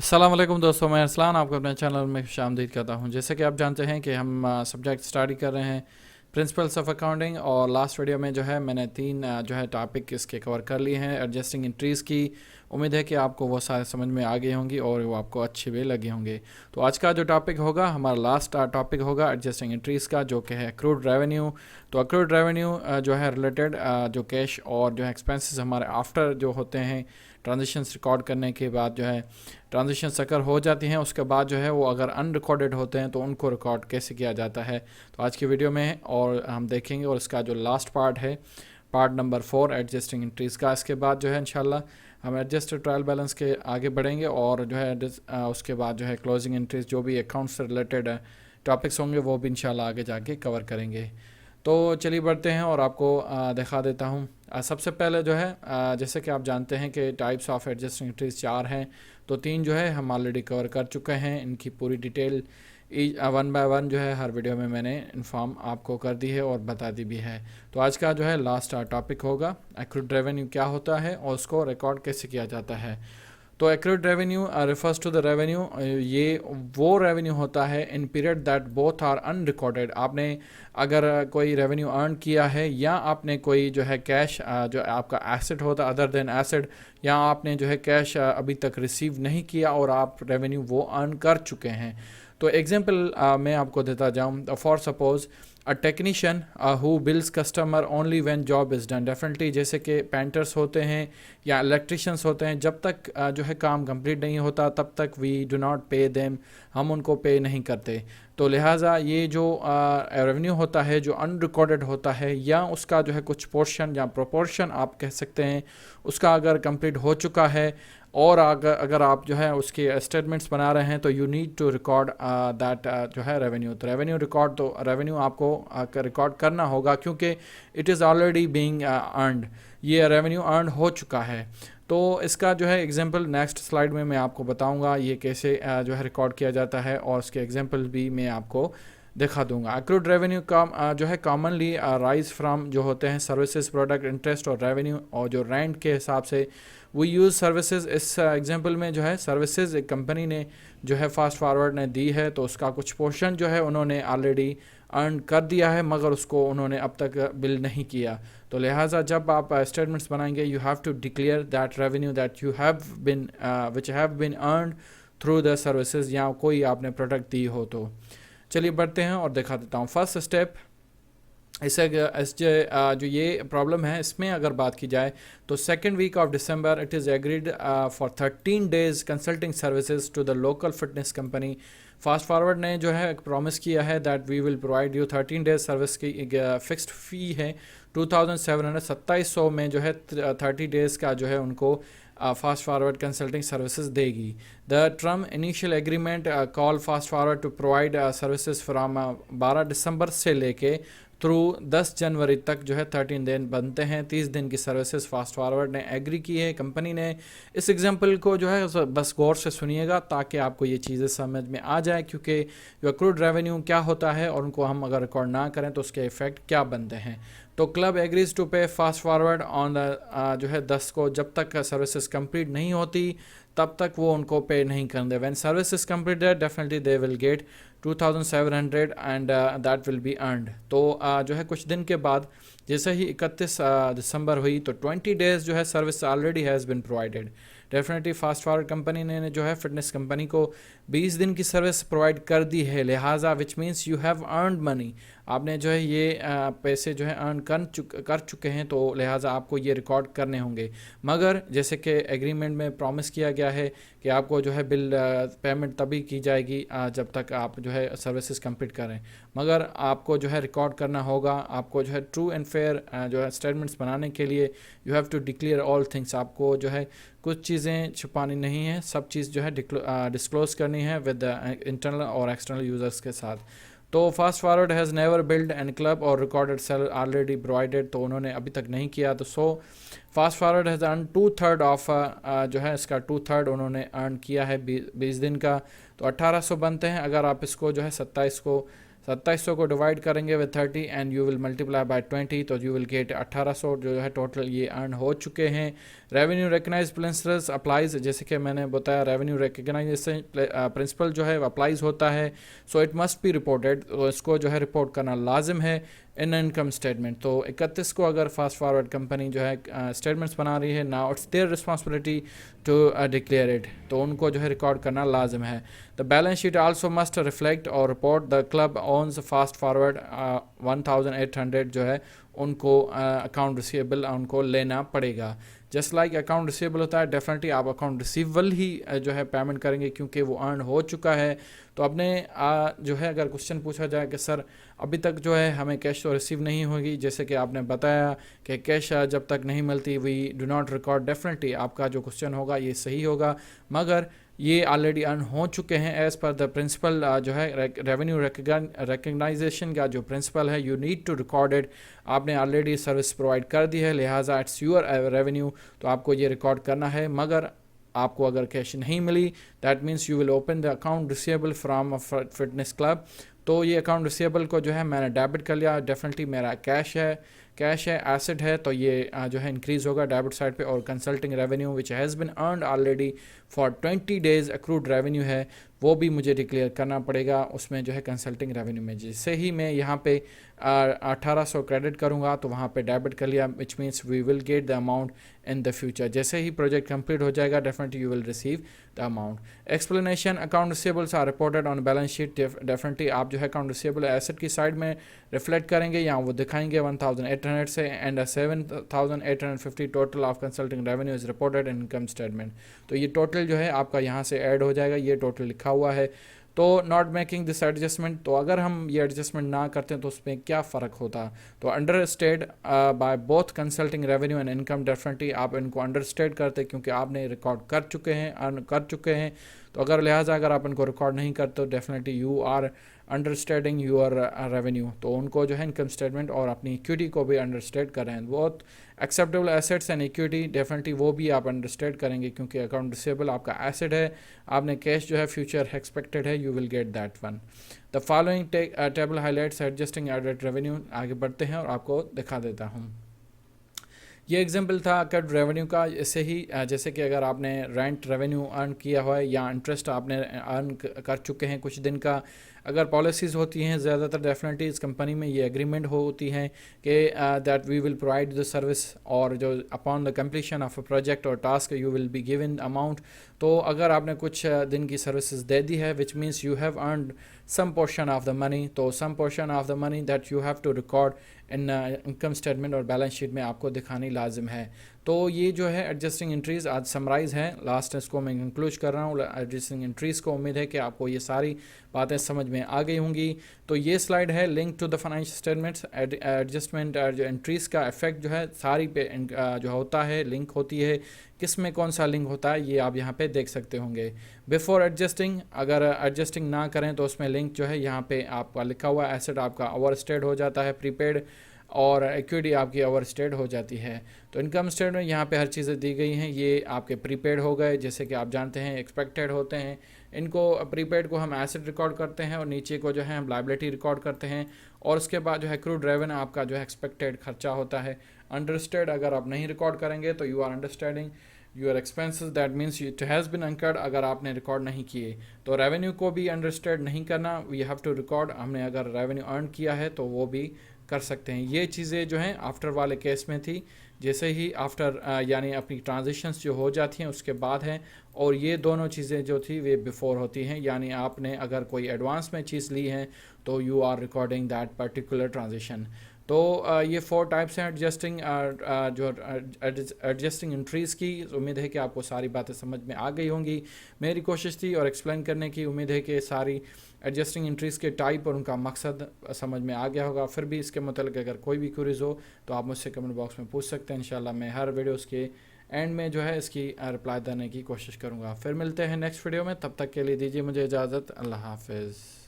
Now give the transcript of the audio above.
अस्सलाम वालेकुम दोस्तों, मैं अरसलान आपको अपने चैनल में खुशामदीद करता हूं। जैसे कि आप जानते हैं कि हम सब्जेक्ट स्टडी कर रहे हैं प्रिंसिपल्स ऑफ अकाउंटिंग, और लास्ट वीडियो में जो है मैंने तीन जो है टॉपिक इसके कवर कर लिए हैं एडजस्टिंग एंट्रीज़ की। उम्मीद है कि आपको वो सारे समझ में आ गई होंगी और वो आपको अच्छे भी लगे होंगे। तो आज का जो टॉपिक होगा, हमारा लास्ट टॉपिक होगा एडजस्टिंग एंट्रीज़ का, जो कि है एक्रूड रेवेन्यू। तो एक्रूड रेवेन्यू जो है रिलेटेड जो कैश और जो है एक्सपेंसेस हमारे आफ्टर जो होते हैं ट्रांजेक्शन्स रिकॉर्ड करने के बाद जो है ट्रांजेक्शन अकर हो जाती हैं, उसके बाद जो है वो अगर अनरिकॉर्डेड होते हैं तो उनको रिकॉर्ड कैसे किया जाता है, तो आज की वीडियो में और हम देखेंगे। और इसका जो लास्ट पार्ट है, पार्ट नंबर 4 एडजस्टिंग एंट्रीज़ का। इसके बाद जो है इंशाल्लाह हम एडजस्टेड ट्रायल बैलेंस के आगे बढ़ेंगे और जो है उसके बाद जो है क्लोजिंग एंट्रीज, जो भी अकाउंट से रिलेटेड टॉपिक्स होंगे वो भी इंशाल्लाह आगे जाके कवर करेंगे। तो चलिए बढ़ते हैं और आपको दिखा देता हूँ। सबसे पहले जो है जैसे कि आप जानते हैं कि टाइप्स ऑफ एडजस्टिंग एंट्रीज 4 हैं, तो 3 जो है हम ऑलरेडी कवर कर चुके हैं। इनकी पूरी डिटेल वन बाय वन जो है हर वीडियो में मैंने इन्फॉर्म आपको कर दी है और बता दी भी है। तो आज का जो है लास्ट टॉपिक होगा एक्रूड रेवेन्यू क्या होता है और उसको रिकॉर्ड कैसे किया जाता है। तो accurate revenue refers to the revenue, ये वो रेवेन्यू होता है in period that both are unrecorded. आपने अगर कोई रेवेन्यू अर्न किया है या आपने कोई जो है कैश जो आपका एसेट होता अदर देन एसेट, या आपने जो है कैश अभी तक रिसीव नहीं किया और आप रेवेन्यू वो अर्न कर चुके हैं। तो एग्जांपल मैं आपको देता जाऊँ। For suppose a technician who bills customer only when job is done. Definitely जैसे कि पेंटर्स होते हैं या इलेक्ट्रिशियंस होते हैं, जब तक जो है काम कंप्लीट नहीं होता तब तक we do not pay them, हम उनको पे नहीं करते। तो लिहाजा ये जो रेवेन्यू होता है जो अनरिकॉर्डेड होता है, या उसका जो है कुछ पोर्शन या प्रोपोर्शन आप कह सकते हैं, उसका अगर कंप्लीट हो चुका है और अगर आप जो है उसके स्टेटमेंट्स बना रहे हैं, तो you need to record that जो है रेवेन्यू। तो रेवेन्यू रिकॉर्ड, तो रेवेन्यू आपको रिकॉर्ड करना होगा क्योंकि it is already being earned, ये रेवेन्यू अर्न हो चुका है। तो इसका जो है एग्जांपल नेक्स्ट स्लाइड में मैं आपको बताऊंगा ये कैसे जो है रिकॉर्ड किया जाता है, और उसके एग्जांपल भी मैं आपको दिखा दूंगा। एक्रूड रेवेन्यू का जो है कॉमनली राइज फ्रॉम जो होते हैं सर्विसेज, प्रोडक्ट, इंटरेस्ट और रेवेन्यू, और जो रेंट के हिसाब से वी यूज़ सर्विसेज। इस एग्जांपल में जो है सर्विसेज एक कंपनी ने जो है फास्ट फॉरवर्ड ने दी है, तो उसका कुछ पोर्शन जो है उन्होंने ऑलरेडी अर्न कर दिया है, मगर उसको उन्होंने अब तक बिल नहीं किया। तो लिहाजा जब आप स्टेटमेंट्स बनाएंगे, you have to declare that revenue that you have been which have been earned through the services, या कोई आपने प्रोडक्ट दी हो। तो चलिए बढ़ते हैं और दिखा देता हूँ। फर्स्ट स्टेप, इसे जो ये प्रॉब्लम है इसमें अगर बात की जाए, तो second week of December it is agreed for 13 days consulting services to the local fitness company. Fast forward ने जो है प्रॉमिस किया है that we will provide you 13 days service की फिक्स्ड फ़ी है 2700, 2700 में जो है 30 डेज़ का जो है उनको फास्ट फॉरवर्ड कंसल्टिंग सर्विसेज देगी। The term initial agreement call fast forward to provide services from 12 December से लेके थ्रू 10 जनवरी तक जो है 13 दिन बनते हैं। 30 दिन की सर्विसेज फास्ट फॉरवर्ड ने एग्री की है कंपनी ने। इस एग्जांपल को जो है बस गौर से सुनिएगा ताकि आपको ये चीज़ें समझ में आ जाए, क्योंकि जो एक्रूड रेवेन्यू क्या होता है और उनको हम अगर रिकॉर्ड ना करें तो उसके इफेक्ट क्या बनते हैं। तो क्लब एग्रीज टू पे फास्ट फॉरवर्ड ऑन द जो है 10 को, जब तक सर्विसेज कंप्लीट नहीं होती तब तक वो उनको पे नहीं करेंगे। When service is completed definitely they will get 2700 and that will be earned. तो जो है कुछ दिन के बाद जैसे ही 31 दिसंबर हुई, तो 20 डेज जो है service already has been provided. Definitely fast forward company ने जो है फिटनेस कंपनी को 20 दिन की सर्विस प्रोवाइड कर दी है, लिहाजा विच means you have earned money. आपने जो है ये पैसे जो है अर्न कर चुके हैं, तो लिहाजा आपको ये रिकॉर्ड करने होंगे। मगर जैसे कि एग्रीमेंट में प्रॉमिस किया गया है कि आपको जो है बिल पेमेंट तभी की जाएगी जब तक आप जो है सर्विसेज कंप्लीट करें, मगर आपको जो है रिकॉर्ड करना होगा। आपको जो है ट्रू एंड फेयर जो है स्टेटमेंट्स बनाने के लिए you have to declare all things. आपको जो है कुछ चीज़ें छुपानी नहीं है, सब चीज़ जो है डिस्क्लोज करनी है विद इंटरनल और एक्सटर्नल यूज़र्स के साथ। तो fast forward has never build and club और रिकॉर्डेड सेल ऑलरेडी प्रोवाइडेड, तो उन्होंने अभी तक नहीं किया। तो so fast forward has earn 2/3 of जो है इसका 2/3 उन्होंने अर्न किया है 20 दिन का, तो 1800 बनते हैं। अगर आप इसको जो है 27 को 2700 को डिवाइड करेंगे with 30 and you will multiply by 20, तो यू विल गेट 1800 जो है टोटल ये अर्न हो चुके हैं। रेवेन्यू रिकग्नाइज प्रिंसिपल्स अप्लाइज, जैसे कि मैंने बताया रेवेन्यू रिकग्नाइजेशन प्रिंसिपल जो है अप्लाइज होता है, so it must be reported, तो इसको जो है रिपोर्ट करना लाजिम है इन इनकम स्टेटमेंट। तो 31 को अगर फास्ट फॉरवर्ड कंपनी जो है स्टेटमेंट्स बना रही है, now it's their responsibility to declare it, तो उनको जो है रिकॉर्ड करना लाजिम है। The balance sheet also must reflect और report the club owns fast forward 1800 जो है उनको अकाउंट रिसीवेबल उनको लेना पड़ेगा। जस्ट लाइक अकाउंट रिसीवेबल होता है, डेफिनेटली आप अकाउंट रिसीवेबल ही जो है पेमेंट करेंगे क्योंकि वो अर्न हो चुका है। तो अपने जो है अगर क्वेश्चन पूछा जाए कि सर अभी तक जो है हमें कैश तो रिसीव नहीं होगी, जैसे कि आपने बताया कि कैश जब तक नहीं मिलती we do not record, definitely आपका जो क्वेश्चन होगा ये सही होगा, मगर ये ऑलरेडी अर्न हो चुके हैं एज़ पर द प्रिंसिपल जो है रेवेन्यू रिकग्नाइजेशन का जो प्रिंसिपल है, you need to record it. आपने ऑलरेडी सर्विस प्रोवाइड कर दी है, लिहाजा इट्स यूर रेवेन्यू, तो आपको ये रिकॉर्ड करना है। मगर आपको अगर कैश नहीं मिली, that means you will open the account receivable from fitness club. तो ये अकाउंट रिसीवेबल को जो है मैंने डेबिट कर लिया, डेफिनेटली मेरा कैश है एसेट है, तो ये जो है इंक्रीज़ होगा डेबिट साइड पे। और consulting revenue which has been earned already for 20 days accrued revenue है, वो भी मुझे डिक्लेयर करना पड़ेगा उसमें जो है कंसल्टिंग रेवेन्यू में। जैसे ही मैं यहाँ पे 1800 क्रेडिट करूँगा तो वहाँ पे डेबिट कर लिया, which means we will get the amount in the future. जैसे ही प्रोजेक्ट कंप्लीट हो जाएगा definitely you will receive the amount. Explanation, account receivables are reported on balance sheet, definitely आप जो है अकाउंट रिसीवेबल एसेट की साइड में reflect करेंगे, यहाँ वो दिखाएंगे 1800 से, and 7850 total of consulting revenue is reported in income statement. तो ये टोटल जो है आपका यहाँ से ऐड हो जाएगा, ये टोटल लिखा हुआ है। तो नॉट मेकिंग दिस एडजस्टमेंट, तो अगर हम ये एडजस्टमेंट ना करते हैं तो उसमें क्या फ़र्क होता। तो understood by both consulting revenue and income, definitely आप इनको अंडरस्टेड करते क्योंकि आपने रिकॉर्ड कर चुके हैं, अर्न कर चुके हैं। तो अगर लिहाजा अगर आप इनको रिकॉर्ड नहीं करते तो definitely you are understanding your revenue, तो उनको जो है इनकम स्टेटमेंट और अपनी इक्विटी को भी अंडरस्टैंड कर रहे हैं। बहुत acceptable assets and equity, definitely वो भी आप अंडरस्टैंड करेंगे क्योंकि अकाउंट रिसीवेबल आपका एसेट है, आपने कैश जो है फ्यूचर एक्सपेक्टेड है, you will get that one. The following table highlights adjusting added revenue. आगे बढ़ते हैं और आपको दिखा देता हूँ। ये एग्जांपल था कट रेवेन्यू का। इससे ही जैसे कि अगर आपने रेंट रेवेन्यू अर्न किया हुआ है या इंटरेस्ट आपने अर्न कर चुके हैं कुछ दिन का, अगर पॉलिसीज़ होती हैं ज़्यादातर डेफिनेटली इस कंपनी में ये एग्रीमेंट होती हैं कि that we will provide the service, और जो upon the completion of a project और task you will be given amount. तो अगर आपने कुछ दिन की सर्विसेज दे दी है which means you have earned some portion of the money, तो some portion of the money that you have to record in income statement और बैलेंस शीट में आपको दिखानी लाजिम है। तो ये जो है एडजस्टिंग एंट्रीज़ आज समराइज़ है, लास्ट इसको मैं कंक्लूड कर रहा हूँ एडजस्टिंग एंट्रीज़ को। उम्मीद है कि आपको ये सारी बातें समझ में आ गई होंगी। तो ये स्लाइड है link to the financial statements, adjustment जो एंट्रीज़ का इफेक्ट जो है सारी पे जो होता है लिंक होती है, किस में कौन सा लिंक होता है ये आप यहाँ पे देख सकते होंगे। बिफोर एडजस्टिंग, अगर एडजस्टिंग ना करें तो उसमें लिंक जो है यहाँ पे आपका लिखा हुआ एसेट आपका ओवरस्टेड हो जाता है प्रीपेड, और इक्विटी आपकी ओवरस्टेड हो जाती है। तो इनकम स्टेटमेंट में यहाँ पे हर चीज़ें दी गई हैं। ये आपके प्रीपेड हो गए, जैसे कि आप जानते हैं एक्सपेक्टेड होते हैं, इनको प्रीपेड को हम एसेट रिकॉर्ड करते हैं और नीचे को जो है हम लायबिलिटी रिकॉर्ड करते हैं, और उसके बाद जो है एक्रूड रेवेन्यू आपका जो है एक्सपेक्टेड खर्चा होता है। अंडरस्टेड अगर आप नहीं रिकॉर्ड करेंगे तो you are understanding your expenses, that means it has been incurred अगर आपने रिकॉर्ड नहीं किए। तो रेवेन्यू को भी अंडरस्टैंड नहीं करना, वी हैव टू रिकॉर्ड, हमने अगर रेवेन्यू अर्न किया है तो वो भी कर सकते हैं। ये चीज़ें जो हैं आफ्टर वाले केस में थी, जैसे ही आफ्टर यानी अपनी ट्रांजिशंस जो हो जाती हैं उसके बाद हैं, और ये दोनों चीज़ें जो थी वे बिफोर होती हैं, यानी आपने अगर कोई एडवांस में चीज़ ली है तो you are recording that particular transition. तो ये 4 टाइप्स हैं एडजस्टिंग जो एडजस्टिंग एंट्रीज़ की। उम्मीद है कि आपको सारी बातें समझ में आ गई होंगी। मेरी कोशिश थी और एक्सप्लेन करने की, उम्मीद है कि सारी एडजस्टिंग एंट्रीज़ के टाइप और उनका मकसद समझ में आ गया होगा। फिर भी इसके मतलब अगर कोई भी क्वेरीज हो तो आप मुझसे कमेंट बॉक्स में पूछ सकते हैं। इंशाल्लाह मैं हर वीडियोज़ के एंड में जो है इसकी रिप्लाई देने की कोशिश करूँगा। फिर मिलते हैं नेक्स्ट वीडियो में, तब तक के लिए दीजिए मुझे इजाज़त। अल्लाह हाफिज़।